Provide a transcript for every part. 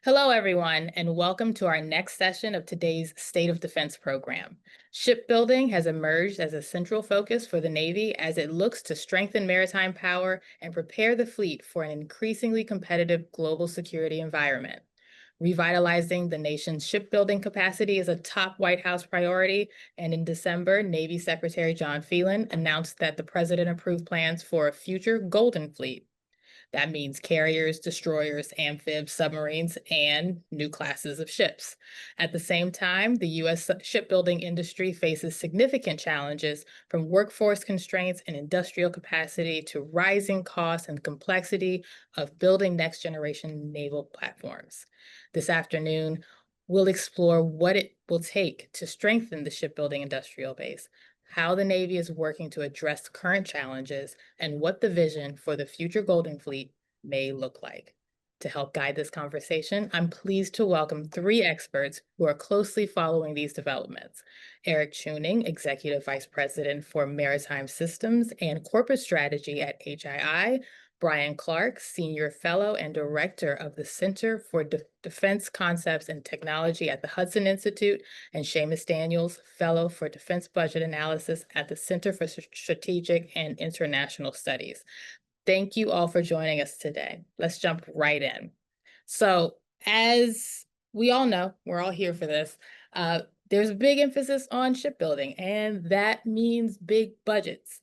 Hello, everyone, and welcome to our next session of today's State of Defense program. Shipbuilding has emerged as a central focus for the Navy as it looks to strengthen maritime power and prepare the fleet for an increasingly competitive global security environment. Revitalizing the nation's shipbuilding capacity is a top White House priority, and in December, Navy Secretary John Phelan announced that the president approved plans for a future Golden Fleet. That means carriers, destroyers, amphibs, submarines, and new classes of ships. At the same time, the U.S. shipbuilding industry faces significant challenges from workforce constraints and industrial capacity to rising costs and complexity of building next generation naval platforms. This afternoon, we'll explore what it will take to strengthen the shipbuilding industrial base, how the Navy is working to address current challenges, and what the vision for the future Golden Fleet may look like. To help guide this conversation, I'm pleased to welcome three experts who are closely following these developments. Eric Tuning, Executive Vice President for Maritime Systems and Corporate Strategy at HII, Brian Clark, Senior Fellow and Director of the Center for Defense Concepts and Technology at the Hudson Institute, and Seamus Daniels, Fellow for Defense Budget Analysis at the Center for Strategic and International Studies. Thank you all for joining us today. Let's jump right in. So, as we all know, we're all here for this. There's a big emphasis on shipbuilding, and that means big budgets.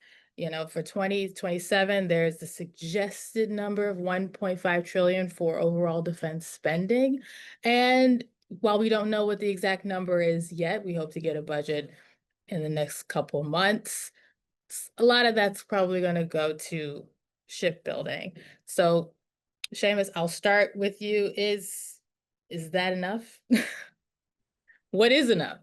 For 2027, there's the suggested number of 1.5 trillion for overall defense spending. And while we don't know what the exact number is yet, we hope to get a budget in the next couple months. A lot of that's probably going to go to shipbuilding. So, Seamus, I'll start with you. Is that enough? What is enough?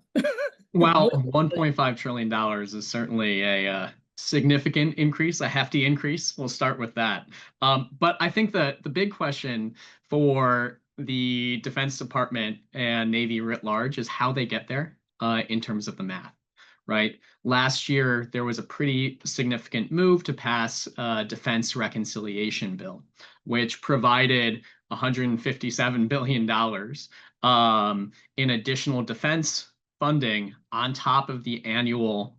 Well, $1.5 trillion is certainly a significant increase, a hefty increase. We'll start with that. But I think the big question for the Defense Department and Navy writ large is how they get there in terms of the math, right? Last year, there was a pretty significant move to pass a defense reconciliation bill, which provided $157 billion in additional defense funding on top of the annual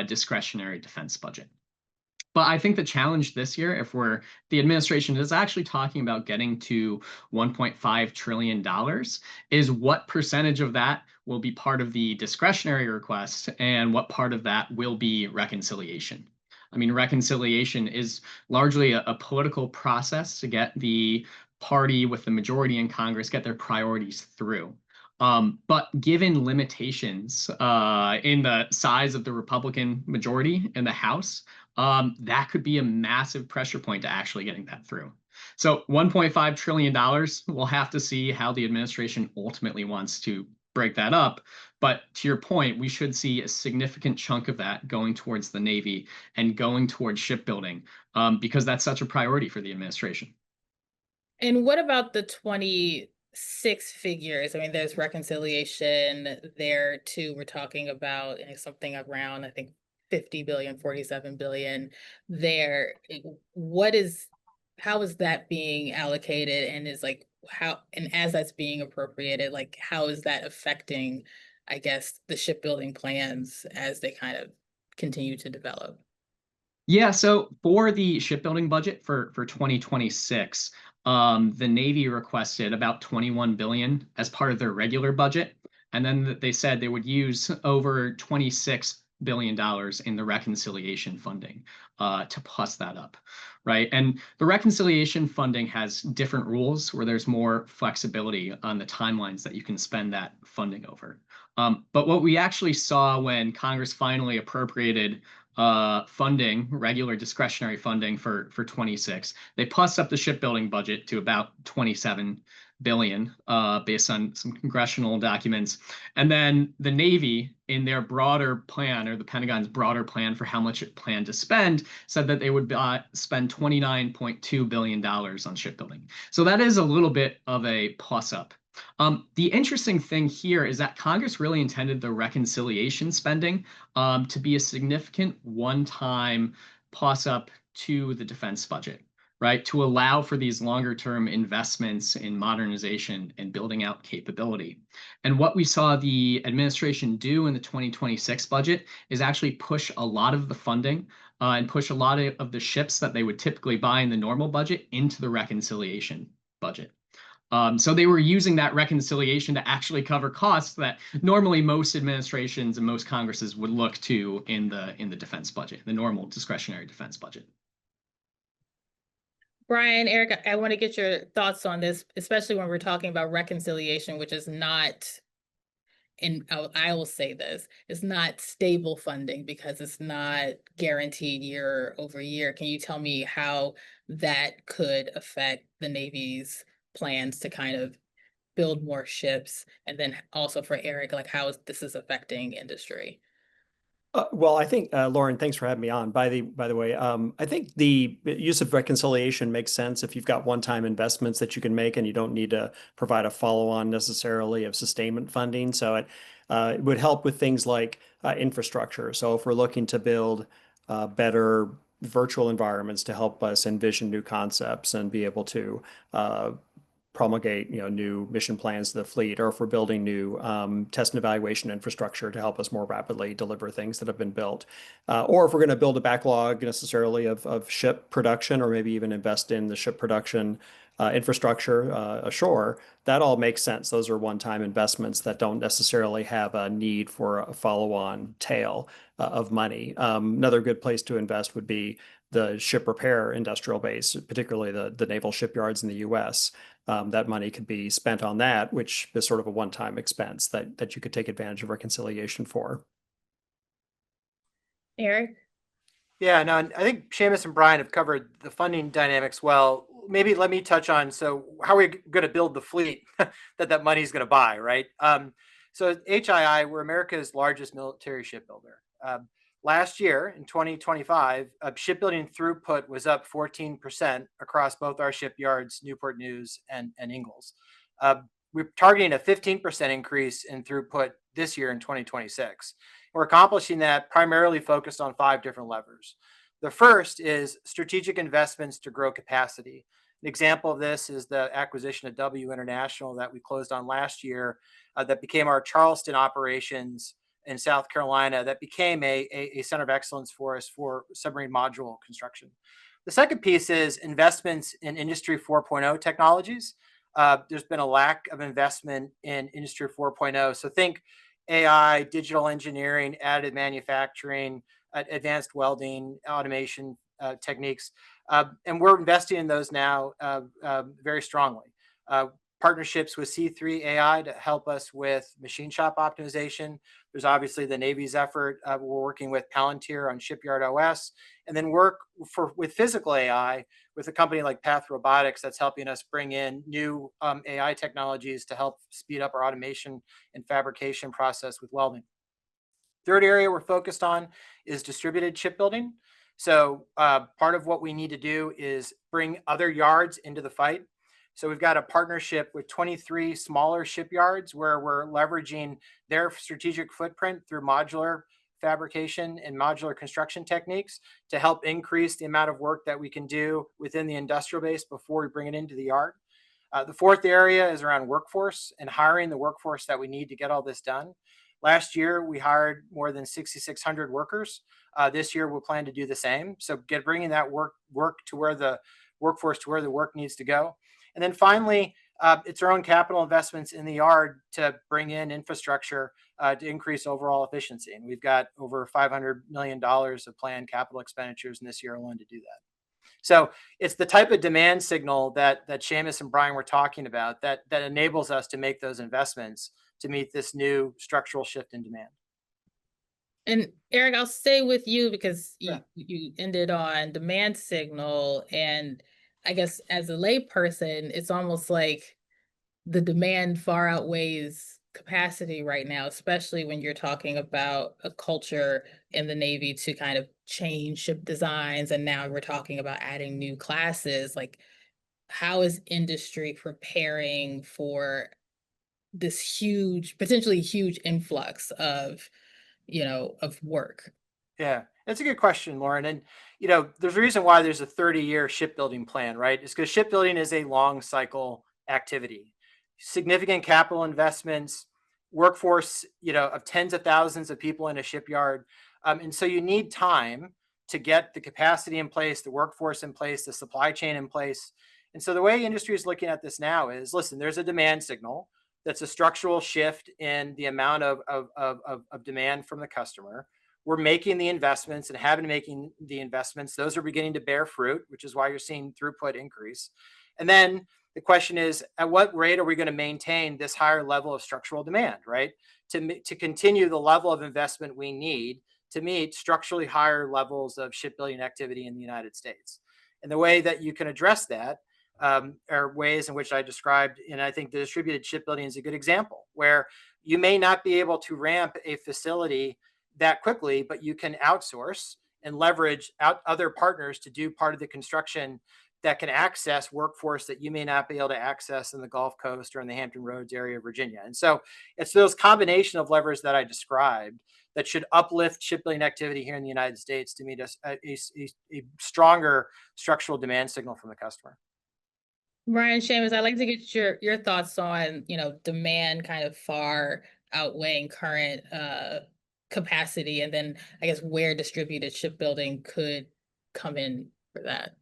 discretionary defense budget. But I think the challenge this year, the administration is actually talking about getting to $1.5 trillion, is what percentage of that will be part of the discretionary request and what part of that will be reconciliation. I mean, reconciliation is largely a political process to get the party with the majority in Congress get their priorities through. But given limitations in the size of the Republican majority in the House, that could be a massive pressure point to actually getting that through. So $1.5 trillion, we'll have to see how the administration ultimately wants to break that up. But to your point, we should see a significant chunk of that going towards the Navy and going towards shipbuilding because that's such a priority for the administration. And what about the 26 figures? I mean, there's reconciliation there too. We're talking about something around, I think, 50 billion, 47 billion there. How is that being allocated? And as that's being appropriated, how is that affecting, I guess, the shipbuilding plans as they kind of continue to develop? Yeah, so for the shipbuilding budget for 2026, the Navy requested about 21 billion as part of their regular budget, and then they said they would use over 26 billion dollars in the reconciliation funding to plus that up, right? And the reconciliation funding has different rules where there's more flexibility on the timelines that you can spend that funding over. But what we actually saw when Congress finally appropriated funding, regular discretionary funding for 26. They plussed up the shipbuilding budget to about 27 billion based on some congressional documents. And then the Navy, in their broader plan, or the Pentagon's broader plan for how much it planned to spend, said that they would spend $29.2 billion on shipbuilding. So that is a little bit of a plus up. The interesting thing here is that Congress really intended the reconciliation spending to be a significant one-time plus up to the defense budget, right, to allow for these longer term investments in modernization and building out capability. And what we saw the administration do in the 2026 budget is actually push a lot of the funding and push a lot of the ships that they would typically buy in the normal budget into the reconciliation budget. So they were using that reconciliation to actually cover costs that normally most administrations and most Congresses would look to in the defense budget, the normal discretionary defense budget. Brian, Eric, I want to get your thoughts on this, especially when we're talking about reconciliation, which is not, and I will say this, it's not stable funding because it's not guaranteed year over year. Can you tell me how that could affect the Navy's plans to kind of build more ships? And then also for Eric, like how this is affecting industry? Well, I think, Lauren, thanks for having me on. By the way, I think the use of reconciliation makes sense if you've got one-time investments that you can make and you don't need to provide a follow-on necessarily of sustainment funding. So it would help with things like infrastructure. So if we're looking to build better virtual environments to help us envision new concepts and be able to promulgate, new mission plans to the fleet, or if we're building new test and evaluation infrastructure to help us more rapidly deliver things that have been built, or if we're going to build a backlog necessarily of ship production, or maybe even invest in the ship production infrastructure ashore, that all makes sense. Those are one-time investments that don't necessarily have a need for a follow-on tail of money. Another good place to invest would be the ship repair industrial base, particularly the naval shipyards in the U.S. That money could be spent on that, which is sort of a one-time expense that you could take advantage of reconciliation for. Eric? Yeah, no, I think Seamus and Brian have covered the funding dynamics well. Maybe let me touch on, so how are we going to build the fleet that money is going to buy, right? So HII, we're America's largest military shipbuilder. Last year in 2025, shipbuilding throughput was up 14% across both our shipyards, Newport News and Ingalls. We're targeting a 15% increase in throughput this year in 2026. We're accomplishing that primarily focused on 5 different levers. The first is strategic investments to grow capacity. An example of this is the acquisition of W International that we closed on last year, that became our Charleston operations in South Carolina, that became a center of excellence for us for submarine module construction. The second piece is investments in Industry 4.0 technologies. There's been a lack of investment in Industry 4.0. So think AI, digital engineering, additive manufacturing, advanced welding, automation techniques. And we're investing in those now very strongly. Partnerships with C3 AI to help us with machine shop optimization. There's obviously the Navy's effort. We're working with Palantir on Shipyard OS, and then work with physical AI with a company like Path Robotics that's helping us bring in new AI technologies to help speed up our automation and fabrication process with welding. Third area we're focused on is distributed shipbuilding. So part of what we need to do is bring other yards into the fight. So we've got a partnership with 23 smaller shipyards where we're leveraging their strategic footprint through modular fabrication and modular construction techniques to help increase the amount of work that we can do within the industrial base before we bring it into the yard. The fourth area is around workforce and hiring the workforce that we need to get all this done. Last year, we hired more than 6,600 workers. This year, we'll plan to do the same. So bringing that work to where the workforce to where the work needs to go. And then finally, it's our own capital investments in the yard to bring in infrastructure to increase overall efficiency. And we've got over $500 million of planned capital expenditures in this year alone to do that. So it's the type of demand signal that Seamus and Brian were talking about that enables us to make those investments to meet this new structural shift in demand. And Eric, I'll stay with you because you ended on demand signal, and I guess as a layperson, it's almost like the demand far outweighs capacity right now, especially when you're talking about a culture in the Navy to kind of change ship designs. And now we're talking about adding new classes. Like, how is industry preparing for this huge, potentially huge influx of, of work? Yeah. That's a good question, Lauren. And, there's a reason why there's a 30-year shipbuilding plan, right? It's because shipbuilding is a long cycle activity. Significant capital investments, workforce, of tens of thousands of people in a shipyard. And so you need time to get the capacity in place, the workforce in place, the supply chain in place. And so the way industry is looking at this now is, listen, there's a demand signal that's a structural shift in the amount of demand from the customer. We're making the investments and having making the investments. Those are beginning to bear fruit, which is why you're seeing throughput increase. And then the question is, at what rate are we going to maintain this higher level of structural demand, right? To continue the level of investment we need to meet structurally higher levels of shipbuilding activity in the United States. And the way that you can address that are ways in which I described, and I think the distributed shipbuilding is a good example, where you may not be able to ramp a facility that quickly, but you can outsource and leverage out other partners to do part of the construction that can access workforce that you may not be able to access in the Gulf Coast or in the Hampton Roads area of Virginia. And so it's those combination of levers that I described that should uplift shipbuilding activity here in the United States to meet a stronger structural demand signal from the customer. Brian, Seamus, I'd like to get your thoughts on, demand kind of far outweighing current capacity, and then I guess where distributed shipbuilding could come in for that.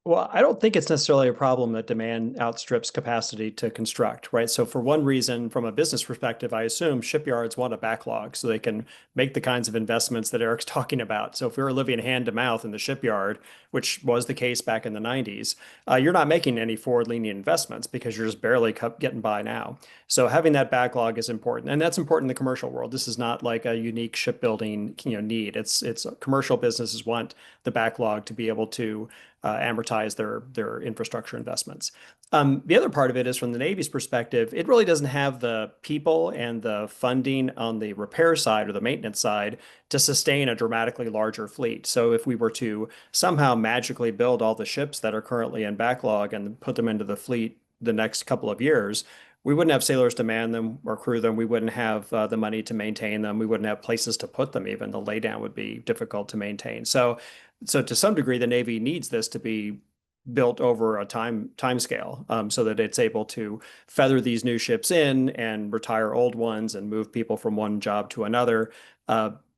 Well, I don't think it's necessarily a problem that demand outstrips capacity to construct, right? So for one reason, from a business perspective, I assume shipyards want a backlog so they can make the kinds of investments that Eric's talking about. So if we were living hand to mouth in the shipyard, which was the case back in the 90s, you're not making any forward-leaning investments because you're just barely getting by now. So having that backlog is important, and that's important in the commercial world. This is not like a unique shipbuilding, need. It's commercial businesses want the backlog to be able to amortize their infrastructure investments. The other part of it is from the Navy's perspective, it really doesn't have the people and the funding on the repair side or the maintenance side to sustain a dramatically larger fleet. So if we were to somehow magically build all the ships that are currently in backlog and put them into the fleet the next couple of years, we wouldn't have sailors to man them or crew them. We wouldn't have the money to maintain them. We wouldn't have places to put them. Even the laydown would be difficult to maintain. So to some degree, the Navy needs this to be built over a time scale, so that it's able to feather these new ships in and retire old ones and move people from one job to another.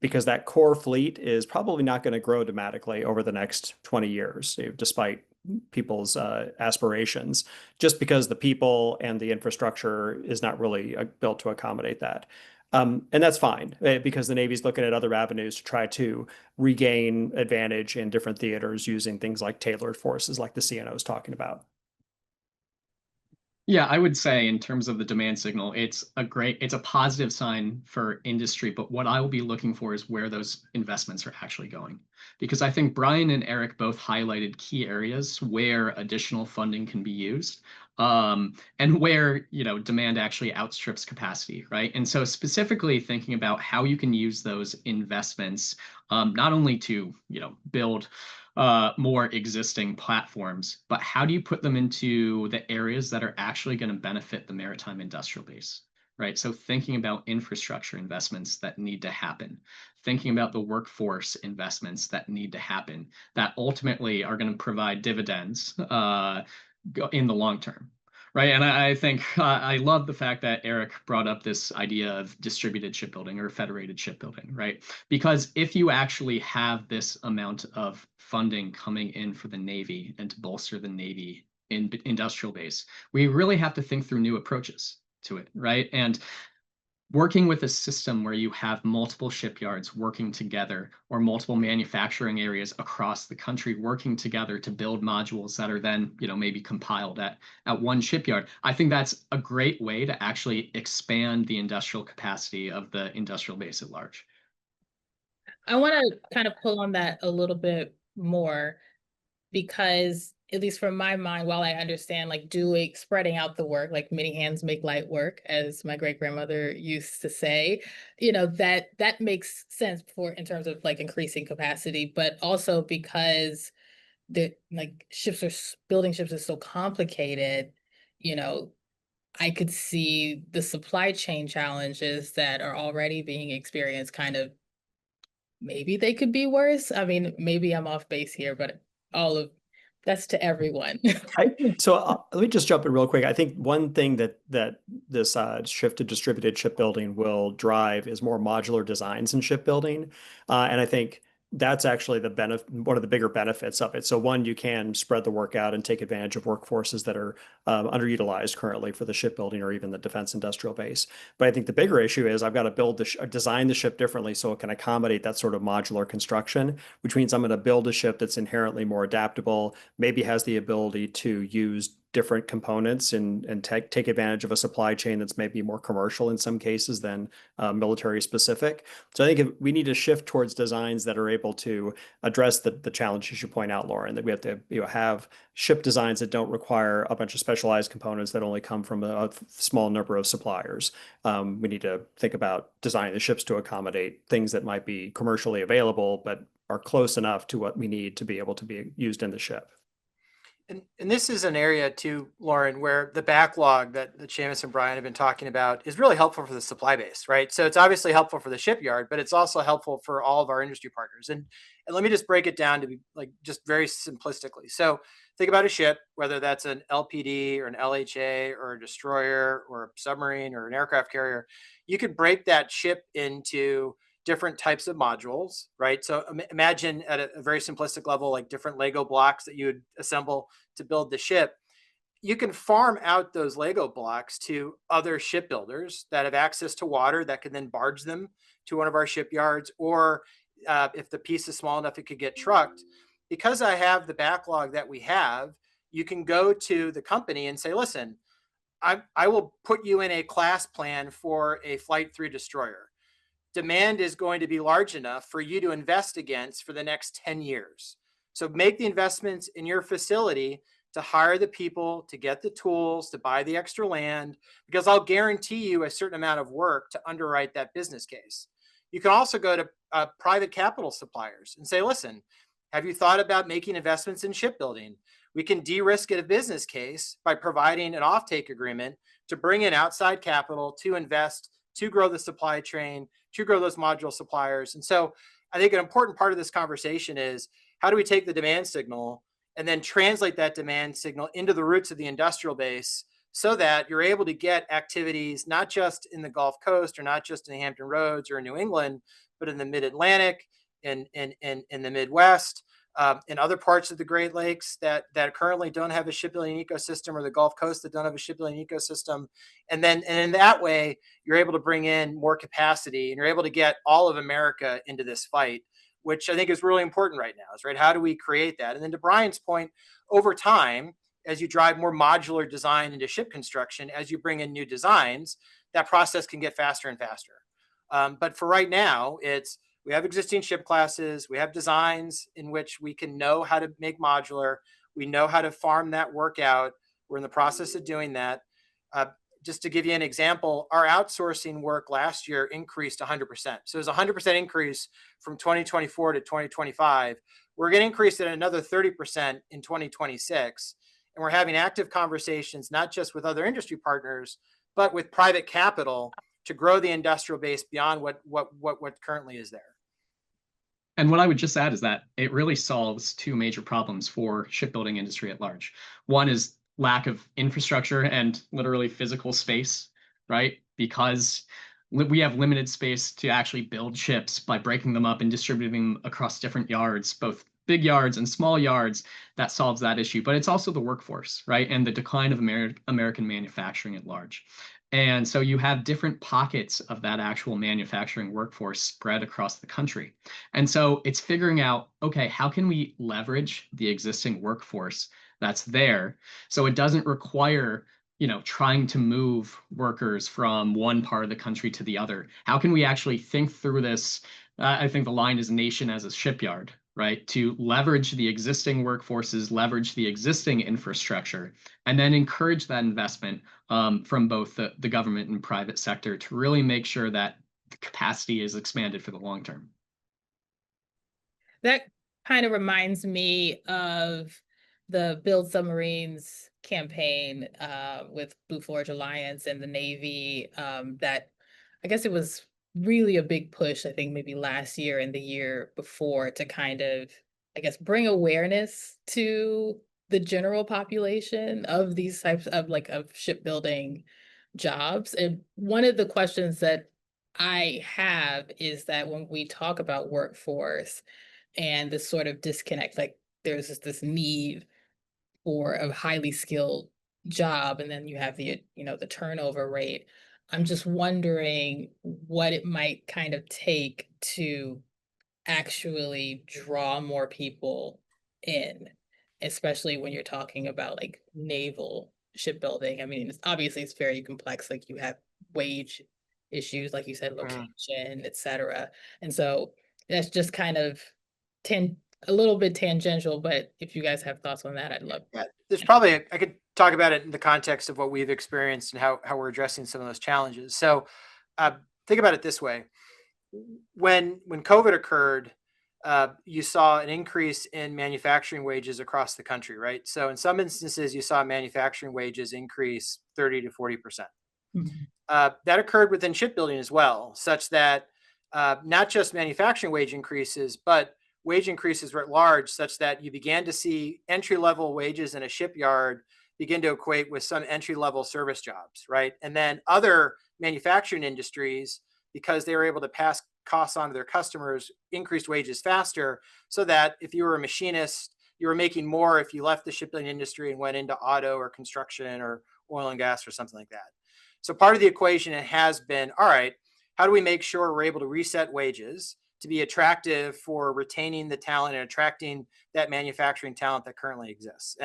Because that core fleet is probably not going to grow dramatically over the next 20 years, despite people's aspirations, just because the people and the infrastructure is not really built to accommodate that. And that's fine because the Navy's looking at other avenues to try to regain advantage in different theaters using things like tailored forces like the CNO is talking about. Yeah, I would say in terms of the demand signal, it's a positive sign for industry, but what I will be looking for is where those investments are actually going. Because I think Brian and Eric both highlighted key areas where additional funding can be used, and where, demand actually outstrips capacity, right? And so specifically thinking about how you can use those investments, not only to, build more existing platforms, but how do you put them into the areas that are actually going to benefit the maritime industrial base, right? So thinking about infrastructure investments that need to happen, thinking about the workforce investments that need to happen, that ultimately are going to provide dividends in the long term. Right. And I think I love the fact that Eric brought up this idea of distributed shipbuilding or federated shipbuilding, right? Because if you actually have this amount of funding coming in for the Navy and to bolster the Navy in industrial base, we really have to think through new approaches to it, right? And working with a system where you have multiple shipyards working together or multiple manufacturing areas across the country working together to build modules that are then, maybe compiled at one shipyard. I think that's a great way to actually expand the industrial capacity of the industrial base at large. I want to kind of pull on that a little bit more because, at least from my mind, while I understand like spreading out the work, like many hands make light work, as my great grandmother used to say, that makes sense in terms of like increasing capacity, but also because building ships is so complicated, I could see the supply chain challenges that are already being experienced kind of maybe they could be worse. I mean, maybe I'm off base here, but that's to everyone. Let me just jump in real quick. I think one thing that this shift to distributed shipbuilding will drive is more modular designs in shipbuilding, and I think that's actually one of the bigger benefits of it. So one, you can spread the work out and take advantage of workforces that are underutilized currently for the shipbuilding or even the defense industrial base. But I think the bigger issue is I've got to design the ship differently so it can accommodate that sort of modular construction, which means I'm going to build a ship that's inherently more adaptable, maybe has the ability to use different components and take advantage of a supply chain that's maybe more commercial in some cases than military specific. So I think we need to shift towards designs that are able to address the challenges you point out, Lauren, that we have to have ship designs that don't require a bunch of specialized components that only come from a small number of suppliers. We need to think about designing the ships to accommodate things that might be commercially available, but are close enough to what we need to be able to be used in the ship. And this is an area too, Lauren, where the backlog that Seamus and Brian have been talking about is really helpful for the supply base, right? So it's obviously helpful for the shipyard, but it's also helpful for all of our industry partners. And let me just break it down to be like just very simplistically. So think about a ship, whether that's an LPD or an LHA or a destroyer or a submarine or an aircraft carrier. You could break that ship into different types of modules, right? So imagine at a very simplistic level, like different Lego blocks that you would assemble to build the ship. You can farm out those Lego blocks to other shipbuilders that have access to water that can then barge them to one of our shipyards, or if the piece is small enough, it could get trucked. Because I have the backlog that we have, you can go to the company and say, listen, I will put you in a class plan for a Flight 3 destroyer. Demand is going to be large enough for you to invest against for the next 10 years. So make the investments in your facility to hire the people, to get the tools, to buy the extra land, because I'll guarantee you a certain amount of work to underwrite that business case. You can also go to private capital suppliers and say, listen, have you thought about making investments in shipbuilding? We can de-risk a business case by providing an offtake agreement to bring in outside capital to invest, to grow the supply chain, to grow those module suppliers. And so I think an important part of this conversation is how do we take the demand signal and then translate that demand signal into the roots of the industrial base so that you're able to get activities not just in the Gulf Coast or not just in the Hampton Roads or in New England, but in the Mid-Atlantic, in the Midwest, in other parts of the Great Lakes that currently don't have a shipbuilding ecosystem, or the Gulf Coast that don't have a shipbuilding ecosystem. And in that way, you're able to bring in more capacity and you're able to get all of America into this fight, which I think is really important right now, is right. How do we create that? And then to Brian's point, over time, as you drive more modular design into ship construction, as you bring in new designs, that process can get faster and faster. But for right now, we have existing ship classes, we have designs in which we can know how to make modular, we know how to farm that work out. We're in the process of doing that. Just to give you an example, our outsourcing work last year increased 100%. So it was a 100% increase from 2024 to 2025. We're going to increase it another 30% in 2026. And we're having active conversations, not just with other industry partners, but with private capital to grow the industrial base beyond what currently is there. And what I would just add is that it really solves two major problems for shipbuilding industry at large. One is lack of infrastructure and literally physical space, right? Because we have limited space to actually build ships by breaking them up and distributing them across different yards, both big yards and small yards. That solves that issue. But it's also the workforce, right? And the decline of American manufacturing at large. And so you have different pockets of that actual manufacturing workforce spread across the country. And so it's figuring out, okay, how can we leverage the existing workforce that's there so it doesn't require, trying to move workers from one part of the country to the other? How can we actually think through this? I think the line is nation as a shipyard, right? To leverage the existing workforces, leverage the existing infrastructure, and then encourage that investment from both the government and private sector to really make sure that the capacity is expanded for the long term. That kind of reminds me of the Build Submarines campaign with Blue Forge Alliance and the Navy that I guess it was really a big push, I think maybe last year and the year before, to kind of, I guess, bring awareness to the general population of these types of of shipbuilding jobs. And one of the questions that I have is that when we talk about workforce and this sort of disconnect, like there's just this need for a highly skilled job, and then you have the, the turnover rate. I'm just wondering what it might kind of take to actually draw more people in, especially when you're talking about like naval shipbuilding. I mean, obviously it's very complex. Like you have wage issues, like you said, location, et cetera. And so that's just kind of a little bit tangential, but if you guys have thoughts on that, I'd love. Yeah, there's probably I could talk about it in the context of what we've experienced and how we're addressing some of those challenges. So think about it this way. When COVID occurred, you saw an increase in manufacturing wages across the country, right? So in some instances, you saw manufacturing wages increase 30 to 40%. That occurred within shipbuilding as well, such that not just manufacturing wage increases, but wage increases were at large, such that you began to see entry-level wages in a shipyard begin to equate with some entry-level service jobs, right? And then other manufacturing industries, because they were able to pass costs on to their customers, increased wages faster, so that if you were a machinist, you were making more if you left the shipbuilding industry and went into auto or construction or oil and gas or something like that. So part of the equation has been, all right, how do we make sure we're able to reset wages to be attractive for retaining the talent and attracting that manufacturing talent that currently exists?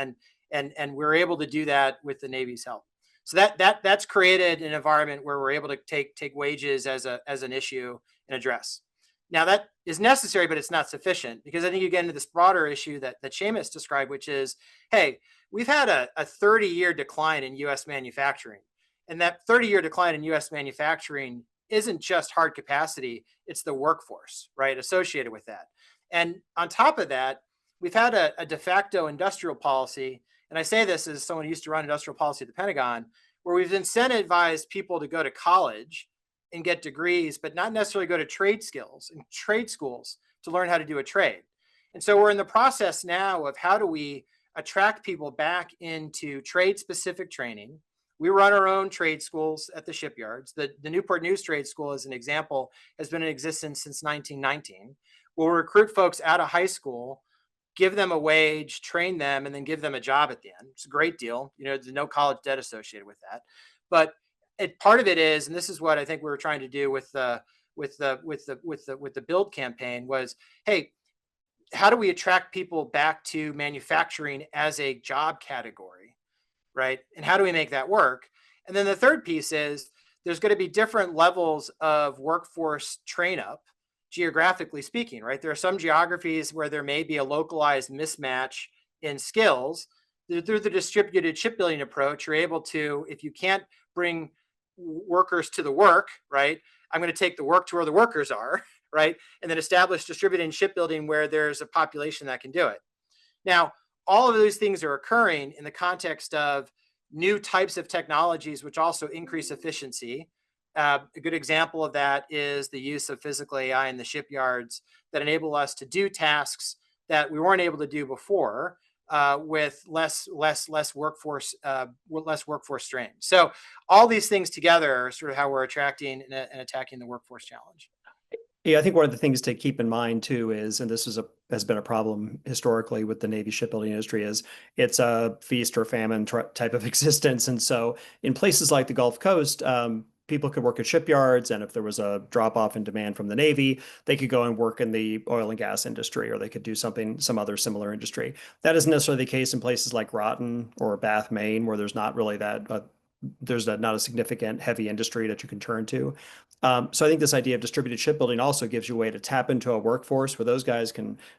And we're able to do that with the Navy's help. So that's created an environment where we're able to take wages as an issue and address. Now that is necessary, but it's not sufficient, because I think you get into this broader issue that Seamus described, which is, hey, we've had a 30-year decline in U.S. manufacturing. And that 30-year decline in U.S. manufacturing isn't just hard capacity, it's the workforce, right, associated with that. And on top of that, we've had a de facto industrial policy, and I say this as someone who used to run industrial policy at the Pentagon, where we've incentivized people to go to college and get degrees, but not necessarily go to trade skills and trade schools to learn how to do a trade. And so we're in the process now of how do we attract people back into trade-specific training. We run our own trade schools at the shipyards. The Newport News Trade School, as an example, has been in existence since 1919. We'll recruit folks out of high school, give them a wage, train them, and then give them a job at the end. It's a great deal. There's no college debt associated with that. But part of it is, and this is what I think we were trying to do with the build campaign, was, hey, how do we attract people back to manufacturing as a job category, right? And how do we make that work? And then the third piece is there's going to be different levels of workforce train up, geographically speaking, right? There are some geographies where there may be a localized mismatch in skills. Through the distributed shipbuilding approach, you're able to, if you can't bring workers to the work, right, I'm going to take the work to where the workers are, right, and then establish distributed shipbuilding where there's a population that can do it. Now, all of those things are occurring in the context of new types of technologies, which also increase efficiency. A good example of that is the use of physical AI in the shipyards that enable us to do tasks that we weren't able to do before with less workforce strain. So all these things together are sort of how we're attracting and attacking the workforce challenge. Yeah, I think one of the things to keep in mind too is, and this has been a problem historically with the Navy shipbuilding industry, is it's a feast or famine type of existence. And so in places like the Gulf Coast, people could work at shipyards, and if there was a drop off in demand from the Navy, they could go and work in the oil and gas industry, or they could do some other similar industry. That isn't necessarily the case in places like Groton or Bath, Maine, where there's not really not a significant heavy industry that you can turn to. So I think this idea of distributed shipbuilding also gives you a way to tap into a workforce where those guys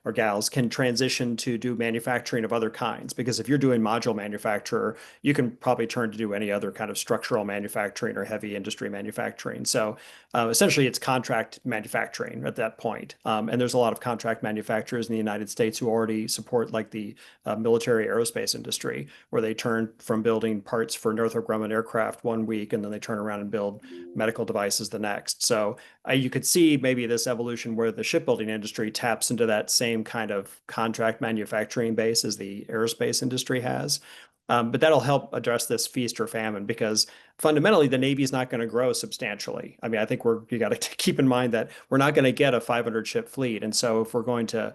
or gals can transition to do manufacturing of other kinds. Because if you're doing module manufacturer, you can probably turn to do any other kind of structural manufacturing or heavy industry manufacturing. So essentially it's contract manufacturing at that point. And there's a lot of contract manufacturers in the United States who already support like the military aerospace industry, where they turn from building parts for Northrop Grumman aircraft one week, and then they turn around and build medical devices the next. next. So you could see maybe this evolution where the shipbuilding industry taps into that same kind of contract manufacturing base as the aerospace industry has. But that'll help address this feast or famine, because fundamentally the Navy is not going to grow substantially. I mean, I think you got to keep in mind that we're not going to get a 500 ship fleet. And so if we're going to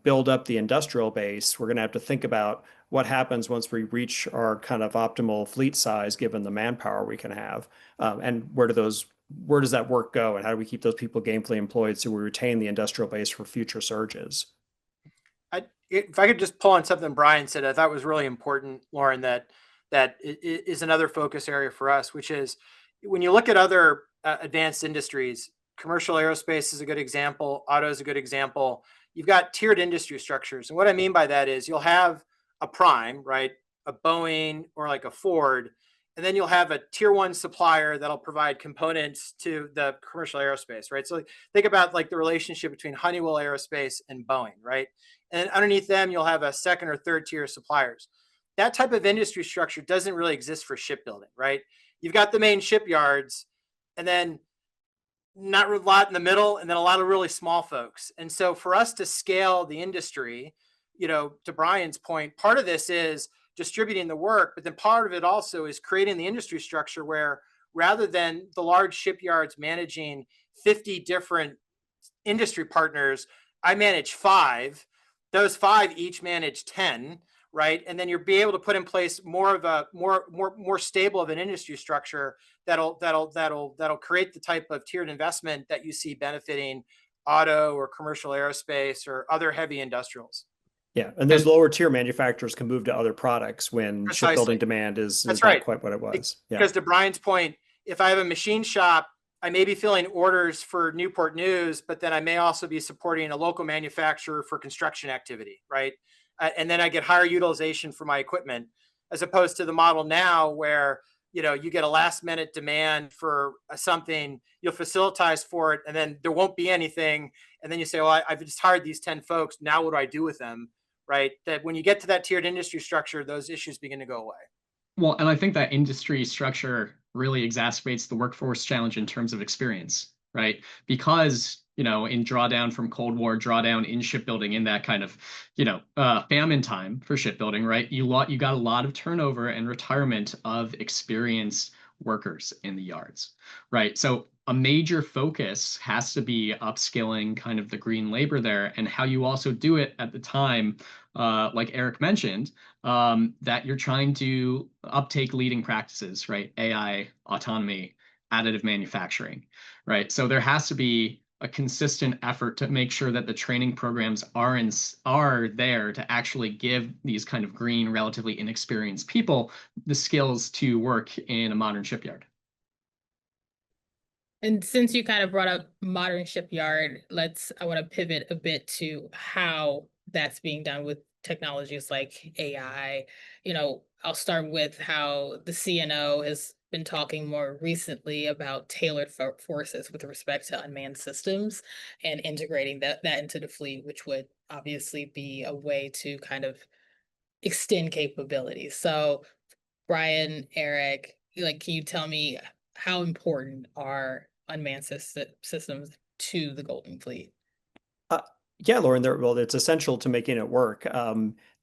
build up the industrial base, we're going to have to think about what happens once we reach our kind of optimal fleet size, given the manpower we can have, and where does that work go, and how do we keep those people gainfully employed so we retain the industrial base for future surges? If I could just pull on something Brian said, I thought was really important, Lauren, that is another focus area for us, which is when you look at other advanced industries, commercial aerospace is a good example, auto is a good example. You've got tiered industry structures. And what I mean by that is you'll have a prime, right? A Boeing or like a Ford, and then you'll have a tier one supplier that'll provide components to the commercial aerospace, right? So think about like the relationship between Honeywell Aerospace and Boeing, right? And underneath them, you'll have a second or third tier suppliers. That type of industry structure doesn't really exist for shipbuilding, right? You've got the main shipyards, and then not a lot in the middle, and then a lot of really small folks. And so for us to scale the industry, to Brian's point, part of this is distributing the work, but then part of it also is creating the industry structure where rather than the large shipyards managing 50 different industry partners, I manage 5. Those 5 each manage 10, right? And then you'll be able to put in place more of a more stable of an industry structure that'll create the type of tiered investment that you see benefiting auto or commercial aerospace or other heavy industrials. Yeah, and those lower tier manufacturers can move to other products when Precisely. shipbuilding demand is That's not right. quite what it was. Yeah. Because to Brian's point, if I have a machine shop, I may be filling orders for Newport News, but then I may also be supporting a local manufacturer for construction activity, right? And then I get higher utilization for my equipment, as opposed to the model now where you get a last minute demand for something, you'll facilitize for it, and then there won't be anything, and then you say, well, I've just hired these 10 folks. Now what do I do with them? Right? That when you get to that tiered industry structure, those issues begin to go away. Well, and I think that industry structure really exacerbates the workforce challenge in terms of experience, right? Because, in drawdown from Cold War, drawdown in shipbuilding, in that kind of, famine time for shipbuilding, right? You got a lot of turnover and retirement of experienced workers in the yards, right? So a major focus has to be upskilling kind of the green labor there, and how you also do it at the time, like Eric mentioned, that you're trying to uptake leading practices, right? AI, autonomy, additive manufacturing, right? So there has to be a consistent effort to make sure that the training programs are there to actually give these kind of green, relatively inexperienced people the skills to work in a modern shipyard. And since you kind of brought up modern shipyard, I want to pivot a bit to how that's being done with technologies like AI. I'll start with how the CNO has been talking more recently about tailored forces with respect to unmanned systems and integrating that into the fleet, which would obviously be a way to kind of extend capabilities. So, Brian, Eric, can you tell me how important are unmanned systems to the Golden Fleet? Yeah, Lauren, well, it's essential to making it work.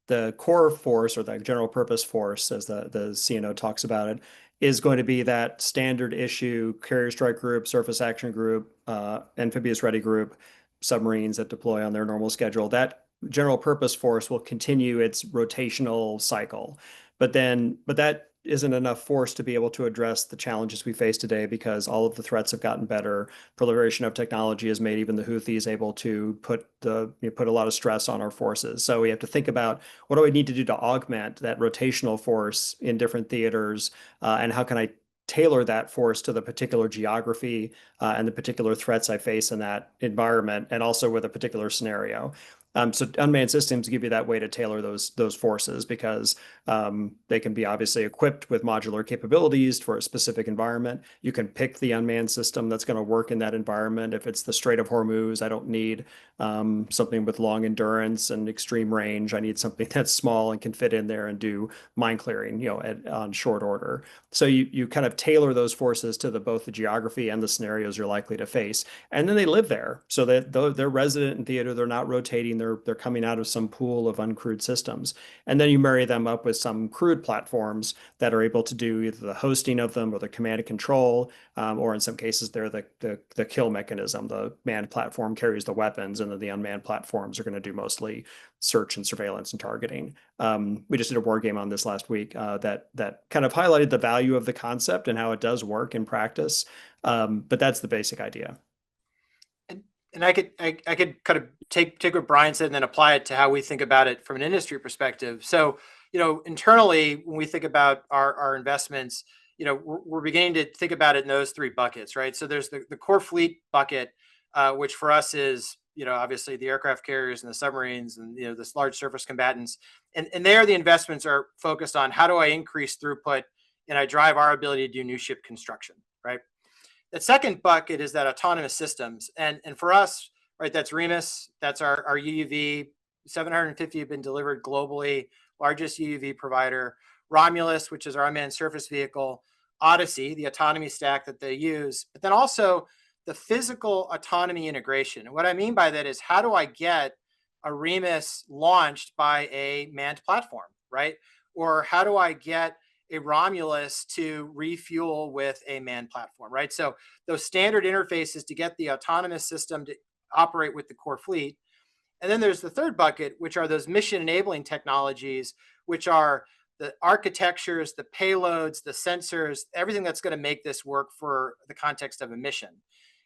The core force, or the general purpose force, as the CNO talks about it, is going to be that standard issue carrier strike group, surface action group, amphibious ready group, submarines that deploy on their normal schedule. That general purpose force will continue its rotational cycle. But that isn't enough force to be able to address the challenges we face today, because all of the threats have gotten better. Proliferation of technology has made even the Houthis able to put a lot of stress on our forces. So we have to think about, what do we need to do to augment that rotational force in different theaters, and how can I tailor that force to the particular geography and the particular threats I face in that environment, and also with a particular scenario. So unmanned systems give you that way to tailor those forces because they can be obviously equipped with modular capabilities for a specific environment. You can pick the unmanned system that's going to work in that environment. If it's the Strait of Hormuz, I don't need something with long endurance and extreme range. I need something that's small and can fit in there and do mine clearing, on short order. So you kind of tailor those forces to both the geography and the scenarios you're likely to face, and then they live there so that they're resident in theater. They're not rotating. They're coming out of some pool of uncrewed systems, and then you marry them up with some crewed platforms that are able to do either the hosting of them or the command and control, or in some cases they're the kill mechanism. The manned platform carries the weapons, and then the unmanned platforms are going to do mostly search and surveillance and targeting. We just did a war game on this last week that kind of highlighted the value of the concept and how it does work in practice. But that's the basic idea. And I could kind of take what Brian said and then apply it to how we think about it from an industry perspective. So, internally, when we think about our investments, we're beginning to think about it in those three buckets, right? So there's the core fleet bucket, which for us is, obviously the aircraft carriers and the submarines and, this large surface combatants. And there the investments are focused on how do I increase throughput and I drive our ability to do new ship construction, right? The second bucket is that autonomous systems. And for us, right, that's Remus, that's our UUV, 750 have been delivered globally, largest UUV provider, Romulus, which is our unmanned surface vehicle, Odyssey, the autonomy stack that they use, but then also the physical autonomy integration. And what I mean by that is how do I get a Remus launched by a manned platform, right? Or how do I get a Romulus to refuel with a manned platform, right? So those standard interfaces to get the autonomous system to operate with the core fleet. And then there's the third bucket, which are those mission enabling technologies, which are the architectures, the payloads, the sensors, everything that's going to make this work for the context of a mission.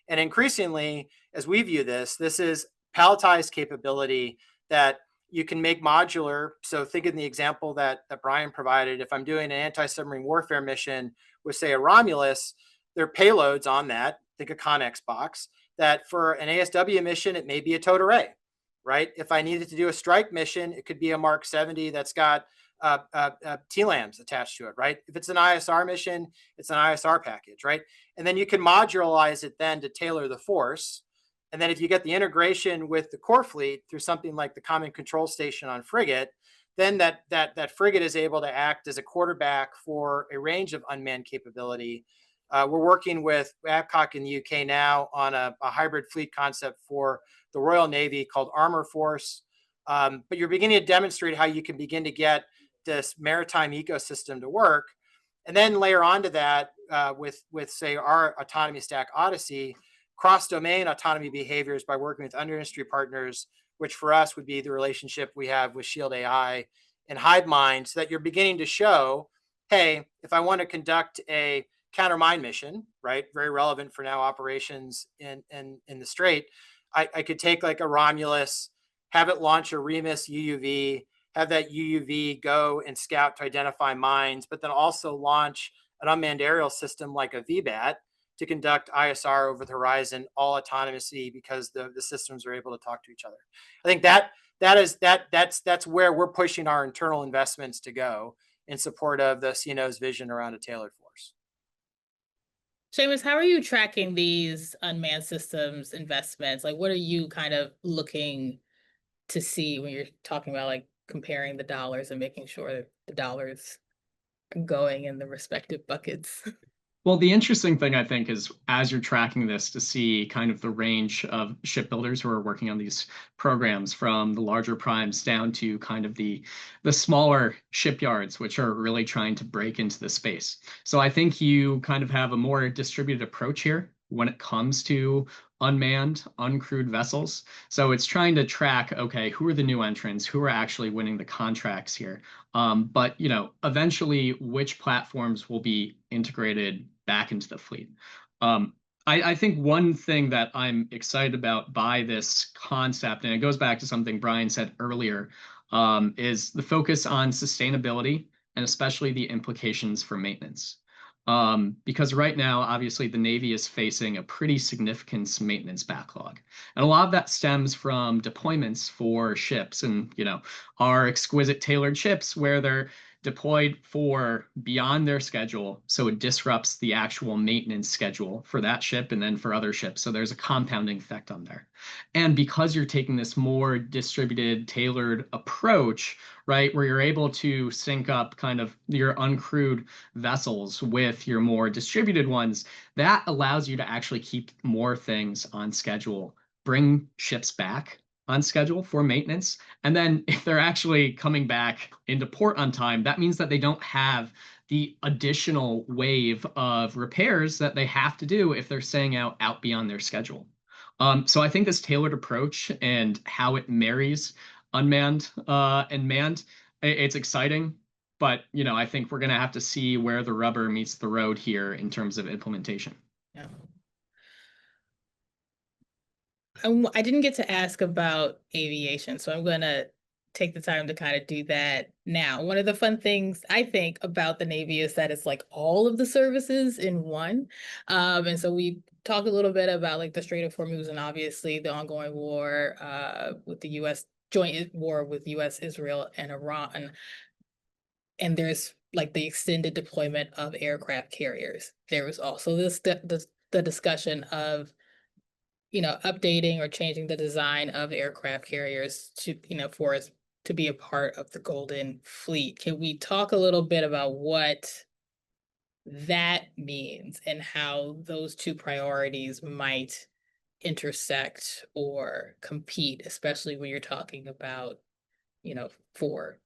And increasingly, as we view this is palletized capability that you can make modular. So think in the example that Brian provided, if I'm doing an anti-submarine warfare mission with, say, a Romulus, there are payloads on that, think a Connex box, that for an ASW mission, it may be a towed array, right? If I needed to do a strike mission, it could be a Mark 70 that's got TLAMs attached to it, right? If it's an ISR mission, it's an ISR package, right? And then you can modularize it then to tailor the force. And then if you get the integration with the core fleet through something like the Common Control Station on frigate, then that frigate is able to act as a quarterback for a range of unmanned capability. We're working with Babcock in the UK now on a hybrid fleet concept for the Royal Navy called Armor Force. But you're beginning to demonstrate how you can begin to get this maritime ecosystem to work. And then layer onto that with say, our autonomy stack Odyssey, cross-domain autonomy behaviors by working with under-industry partners, which for us would be the relationship we have with Shield AI and HiveMind, so that you're beginning to show, hey, if I want to conduct a counter-mine mission, right, very relevant for now operations in the Strait, I could take like a Romulus, have it launch a Remus UUV, have that UUV go and scout to identify mines, but then also launch an unmanned aerial system like a VBAT to conduct ISR over the horizon, all autonomously, because the systems are able to talk to each other. I think that's where we're pushing our internal investments to go in support of the CNO's vision around a tailored force. Seamus, how are you tracking these unmanned systems investments? Like, what are you kind of looking to see when you're talking about like comparing the dollars and making sure that the dollars are going in the respective buckets? Well, the interesting thing, I think, is as you're tracking this to see kind of the range of shipbuilders who are working on these programs, from the larger primes down to kind of the smaller shipyards, which are really trying to break into the space. So I think you kind of have a more distributed approach here when it comes to unmanned, uncrewed vessels. So it's trying to track, okay, who are the new entrants, who are actually winning the contracts here. But eventually, which platforms will be integrated back into the fleet. I think one thing that I'm excited about by this concept, and it goes back to something Brian said earlier, is the focus on sustainability and especially the implications for maintenance. Because right now, obviously, the Navy is facing a pretty significant maintenance backlog. And a lot of that stems from deployments for ships and, our exquisite tailored ships where they're deployed for beyond their schedule. So it disrupts the actual maintenance schedule for that ship and then for other ships. So there's a compounding effect on there. And because you're taking this more distributed, tailored approach, right, where you're able to sync up kind of your uncrewed vessels with your more distributed ones, that allows you to actually keep more things on schedule, bring ships back on schedule for maintenance. And then if they're actually coming back into port on time, that means that they don't have the additional wave of repairs that they have to do if they're staying out beyond their schedule. So I think this tailored approach and how it marries unmanned and manned, it's exciting. But, I think we're going to have to see where the rubber meets the road here in terms of implementation. Yeah. I didn't get to ask about aviation, so I'm going to take the time to kind of do that now. One of the fun things I think about the Navy is that it's like all of the services in one. And so we talked a little bit about like the Strait of Hormuz and obviously the ongoing war with the U.S. joint war with U.S., Israel, and Iran. And there's like the extended deployment of aircraft carriers. There was also the discussion of updating or changing the design of aircraft carriers to, for us to be a part of the Golden Fleet. Can we talk a little bit about what that means and how those two priorities might intersect or compete, especially when you're talking about, for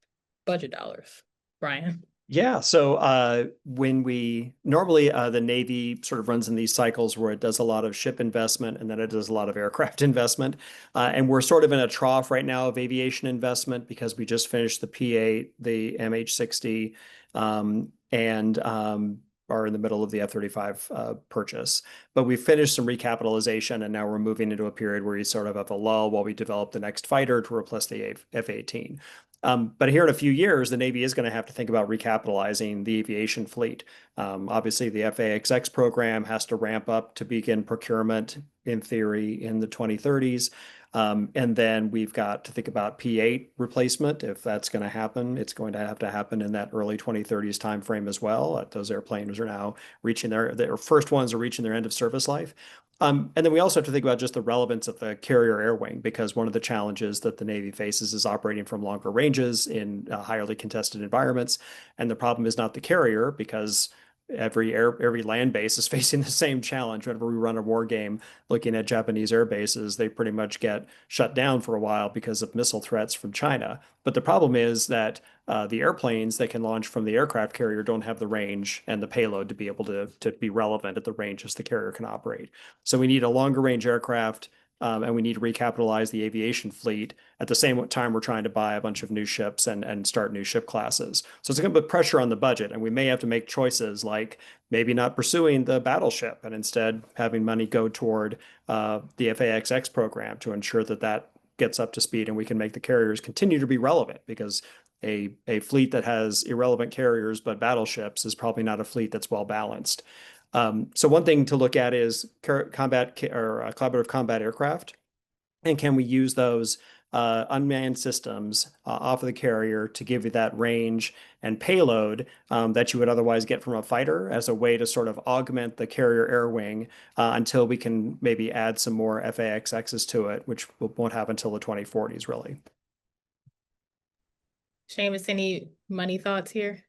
budget dollars? Brian? Yeah, so when we normally the Navy sort of runs in these cycles where it does a lot of ship investment and then it does a lot of aircraft investment, and we're sort of in a trough right now of aviation investment because we just finished the P-8, the MH-60, and are in the middle of the F-35 purchase. But we finished some recapitalization and now we're moving into a period where you sort of have a lull while we develop the next fighter to replace the F-18. But here in a few years, the Navy is going to have to think about recapitalizing the aviation fleet. Obviously, the FAXX program has to ramp up to begin procurement, in theory, in the 2030s. And then we've got to think about P-8 replacement. If that's going to happen, it's going to have to happen in that early 2030s timeframe as well. Those airplanes are now reaching their first ones are reaching their end of service life. And then we also have to think about just the relevance of the carrier air wing, because one of the challenges that the Navy faces is operating from longer ranges in highly contested environments. And the problem is not the carrier, because every land base is facing the same challenge. Whenever we run a war game looking at Japanese air bases, they pretty much get shut down for a while because of missile threats from China. But the problem is that the airplanes that can launch from the aircraft carrier don't have the range and the payload to be able to be relevant at the ranges the carrier can operate. So we need a longer range aircraft, and we need to recapitalize the aviation fleet. At the same time, we're trying to buy a bunch of new ships and start new ship classes. So it's going to put pressure on the budget, and we may have to make choices like maybe not pursuing the battleship and instead having money go toward the FAXX program to ensure that that gets up to speed and we can make the carriers continue to be relevant, because a fleet that has irrelevant carriers but battleships is probably not a fleet that's well balanced. So one thing to look at is collaborative combat aircraft, and can we use those unmanned systems off of the carrier to give you that range and payload that you would otherwise get from a fighter, as a way to sort of augment the carrier air wing until we can maybe add some more FAXXs to it, which won't happen until the 2040s, really. Seamus, any money thoughts here?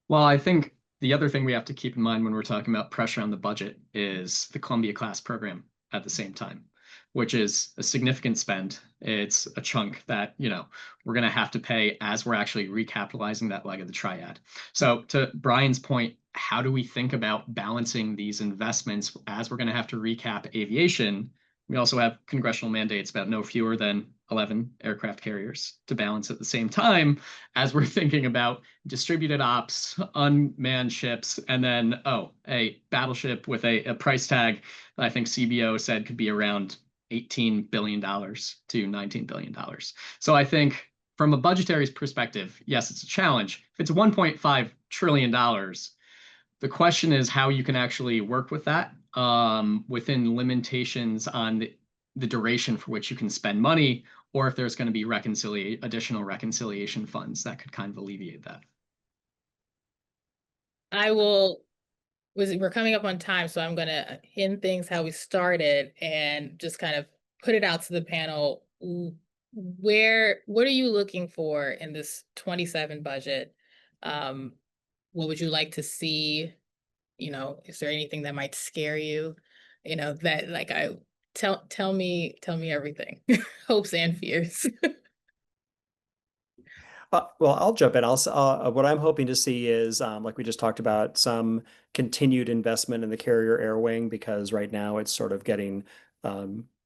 Well, I think the other thing we have to keep in mind when we're talking about pressure on the budget is the Columbia-class program at the same time, which is a significant spend. It's a chunk that, we're going to have to pay as we're actually recapitalizing that leg of the triad. So to Brian's point, how do we think about balancing these investments as we're going to have to recap aviation? We also have congressional mandates about no fewer than 11 aircraft carriers to balance at the same time as we're thinking about distributed ops, unmanned ships, and then, a battleship with a price tag that I think CBO said could be around $18 billion to $19 billion. So I think from a budgetary perspective, yes, it's a challenge. If it's $1.5 trillion, The question is how you can actually work with that within limitations on the duration for which you can spend money, or if there's going to be additional reconciliation funds that could kind of alleviate that. We're coming up on time, so I'm gonna end things how we started and just kind of put it out to the panel. What are you looking for in this 27 budget? What would you like to see? Is there anything that might scare you? That like tell me everything. Hopes and fears. Well, I'll jump in. What I'm hoping to see is, like we just talked about, some continued investment in the carrier air wing, because right now it's sort of getting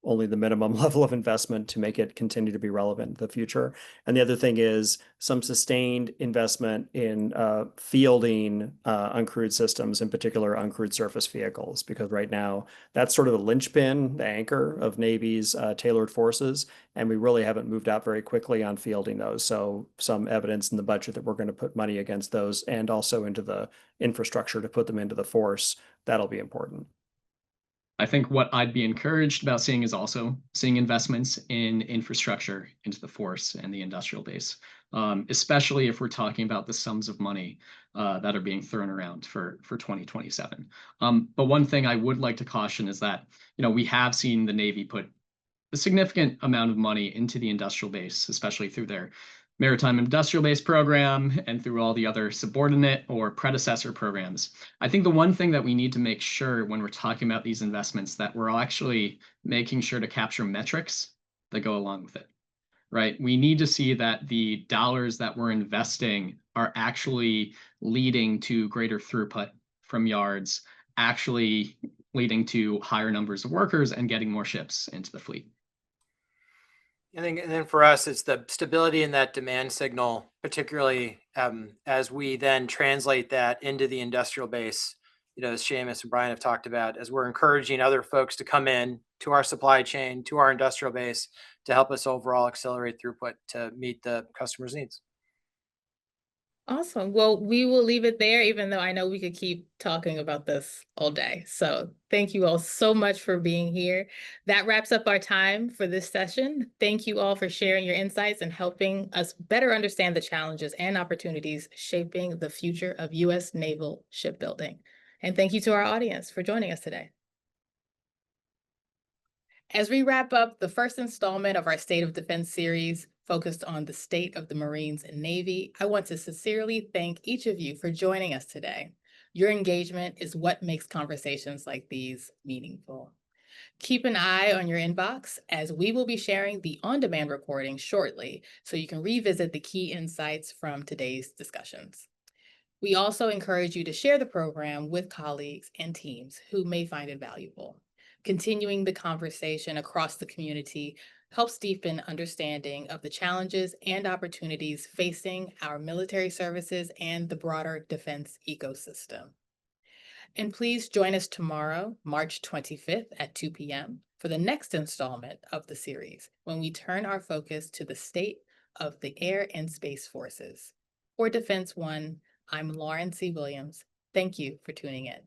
only the minimum level of investment to make it continue to be relevant in the future. And the other thing is some sustained investment in fielding uncrewed systems, in particular uncrewed surface vehicles, because right now that's sort of the linchpin, the anchor of Navy's tailored forces. And we really haven't moved out very quickly on fielding those. So some evidence in the budget that we're going to put money against those and also into the infrastructure to put them into the force, that'll be important. I think what I'd be encouraged about seeing is also seeing investments in infrastructure into the force and the industrial base, especially if we're talking about the sums of money that are being thrown around for 2027. But one thing I would like to caution is that, we have seen the Navy put a significant amount of money into the industrial base, especially through their maritime industrial base program and through all the other subordinate or predecessor programs. I think the one thing that we need to make sure when we're talking about these investments that we're actually making sure to capture metrics that go along with it, right? We need to see that the dollars that we're investing are actually leading to greater throughput from yards, actually leading to higher numbers of workers and getting more ships into the fleet. I think, and then for us, it's the stability in that demand signal, particularly as we then translate that into the industrial base. As Seamus and Brian have talked about, as we're encouraging other folks to come in to our supply chain, to our industrial base, to help us overall accelerate throughput to meet the customer's needs. Awesome. Well, we will leave it there, even though I know we could keep talking about this all day. So thank you all so much for being here. That wraps up our time for this session. Thank you all for sharing your insights and helping us better understand the challenges and opportunities shaping the future of U.S. naval shipbuilding. And thank you to our audience for joining us today. As we wrap up the first installment of our State of Defense series focused on the state of the Marines and Navy, I want to sincerely thank each of you for joining us today. Your engagement is what makes conversations like these meaningful. Keep an eye on your inbox as we will be sharing the on-demand recording shortly so you can revisit the key insights from today's discussions. We also encourage you to share the program with colleagues and teams who may find it valuable. Continuing the conversation across the community helps deepen understanding of the challenges and opportunities facing our military services and the broader defense ecosystem. And please join us tomorrow, March 25th at 2 p.m. for the next installment of the series, when we turn our focus to the state of the Air and Space Forces. For Defense One, I'm Lauren C. Williams. Thank you for tuning in.